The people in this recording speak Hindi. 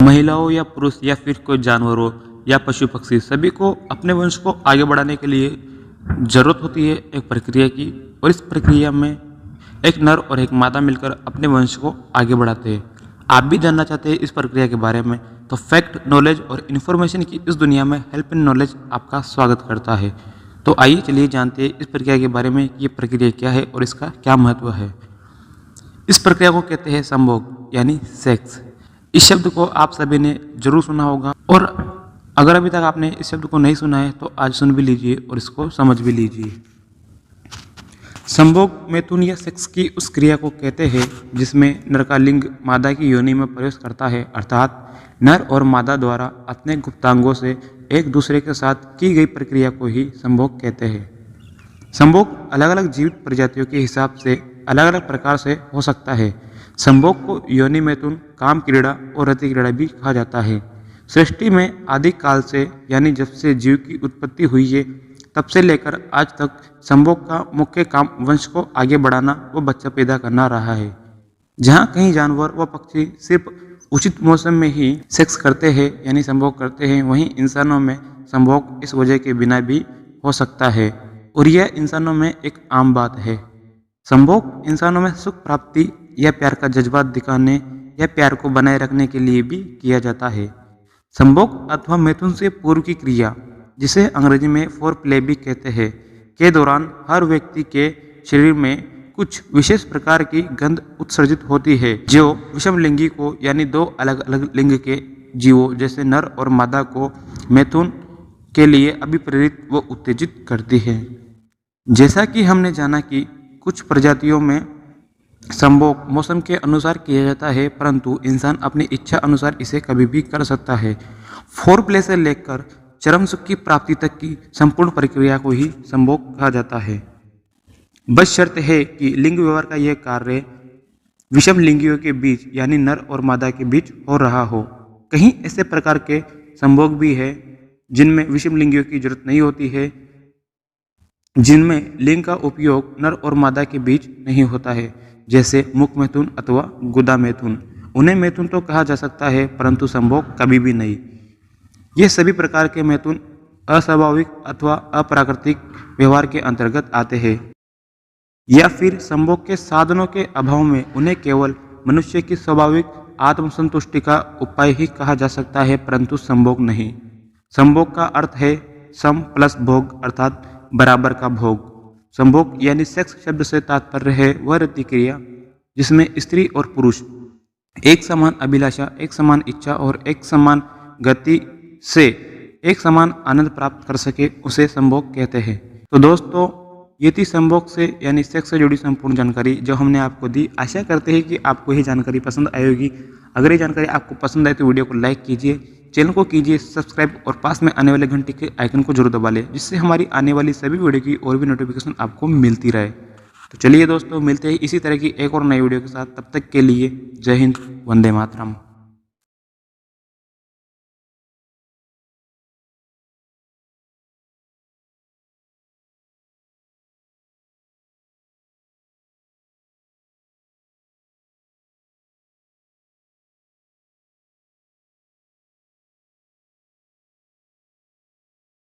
महिलाओं या पुरुष या फिर कोई जानवरों या पशु पक्षी सभी को अपने वंश को आगे बढ़ाने के लिए जरूरत होती है एक प्रक्रिया की, और इस प्रक्रिया में एक नर और एक मादा मिलकर अपने वंश को आगे बढ़ाते हैं। आप भी जानना चाहते हैं इस प्रक्रिया के बारे में, तो फैक्ट, नॉलेज और इन्फॉर्मेशन की इस दुनिया में हेल्प एंड नॉलेज आपका स्वागत करता है। तो आइए चलिए जानते हैं इस प्रक्रिया के बारे में कि ये प्रक्रिया क्या है और इसका क्या महत्व है। इस प्रक्रिया को कहते हैं संभोग यानी सेक्स। इस शब्द को आप सभी ने जरूर सुना होगा, और अगर अभी तक आपने इस शब्द को नहीं सुना है तो आज सुन भी लीजिए और इसको समझ भी लीजिए। संभोग मैथुन या सेक्स की उस क्रिया को कहते हैं जिसमें नर का लिंग मादा की योनि में प्रवेश करता है, अर्थात नर और मादा द्वारा अपने गुप्तांगों से एक दूसरे के साथ की गई प्रक्रिया को ही संभोग कहते हैं। संभोग अलग अलग जीवित प्रजातियों के हिसाब से अलग अलग प्रकार से हो सकता है। संभोग को योनि मैथुन, काम क्रीड़ा और रति क्रीड़ा भी कहा जाता है। सृष्टि में आदि काल से यानी जब से जीव की उत्पत्ति हुई है तब से लेकर आज तक संभोग का मुख्य काम वंश को आगे बढ़ाना व बच्चा पैदा करना रहा है। जहाँ कहीं जानवर व पक्षी सिर्फ उचित मौसम में ही सेक्स करते हैं यानी संभोग करते हैं, वहीं इंसानों में संभोग इस वजह के बिना भी हो सकता है, और यह इंसानों में एक आम बात है। संभोग इंसानों में सुख प्राप्ति या प्यार का जज्बात दिखाने या प्यार को बनाए रखने के लिए भी किया जाता है। संभोग अथवा मैथुन से पूर्व की क्रिया, जिसे अंग्रेजी में फोर प्ले भी कहते हैं, के दौरान हर व्यक्ति के शरीर में कुछ विशेष प्रकार की गंध उत्सर्जित होती है जो विषम लिंगी को यानी दो अलग अलग लिंग के जीवों जैसे नर और मादा को मैथुन के लिए अभिप्रेरित व उत्तेजित करती है। जैसा कि हमने जाना कि कुछ प्रजातियों में संभोग मौसम के अनुसार किया जाता है, परंतु इंसान अपनी इच्छा अनुसार इसे कभी भी कर सकता है। फोर प्ले से लेकर चरम सुख की प्राप्ति तक की संपूर्ण प्रक्रिया को ही संभोग कहा जाता है। बस शर्त है कि लिंग व्यवहार का यह कार्य विषम लिंगियों के बीच यानी नर और मादा के बीच हो रहा हो। कहीं ऐसे प्रकार के संभोग भी है जिनमें विषम लिंगियों की जरूरत नहीं होती है, जिनमें लिंग का उपयोग नर और मादा के बीच नहीं होता है, जैसे मुख मैथुन अथवा गुदा मैथुन। उन्हें मैथुन तो कहा जा सकता है परंतु संभोग कभी भी नहीं। ये सभी प्रकार के मैथुन अस्वाभाविक अथवा अप्राकृतिक व्यवहार के अंतर्गत आते हैं, या फिर संभोग के साधनों के अभाव में उन्हें केवल मनुष्य की स्वाभाविक आत्मसंतुष्टि का उपाय ही कहा जा सकता है, परंतु संभोग नहीं। संभोग का अर्थ है सम प्लस भोग, अर्थात बराबर का भोग। संभोग यानी सेक्स शब्द से तात्पर्य है वह रति क्रिया जिसमें स्त्री और पुरुष एक समान अभिलाषा, एक समान इच्छा और एक समान गति से एक समान आनंद प्राप्त कर सके, उसे संभोग कहते हैं। तो दोस्तों, ये थी संभोग से यानी सेक्स से जुड़ी संपूर्ण जानकारी जो हमने आपको दी। आशा करते हैं कि आपको ये जानकारी पसंद आएगी। अगर ये जानकारी आपको पसंद आए तो वीडियो को लाइक कीजिए, चैनल को कीजिए सब्सक्राइब और पास में आने वाले घंटे के आइकन को जरूर दबा लें, जिससे हमारी आने वाली सभी वीडियो की और भी नोटिफिकेशन आपको मिलती रहे। तो चलिए दोस्तों, मिलते हैं इसी तरह की एक और नई वीडियो के साथ। तब तक के लिए जय हिंद, वंदे मातरम।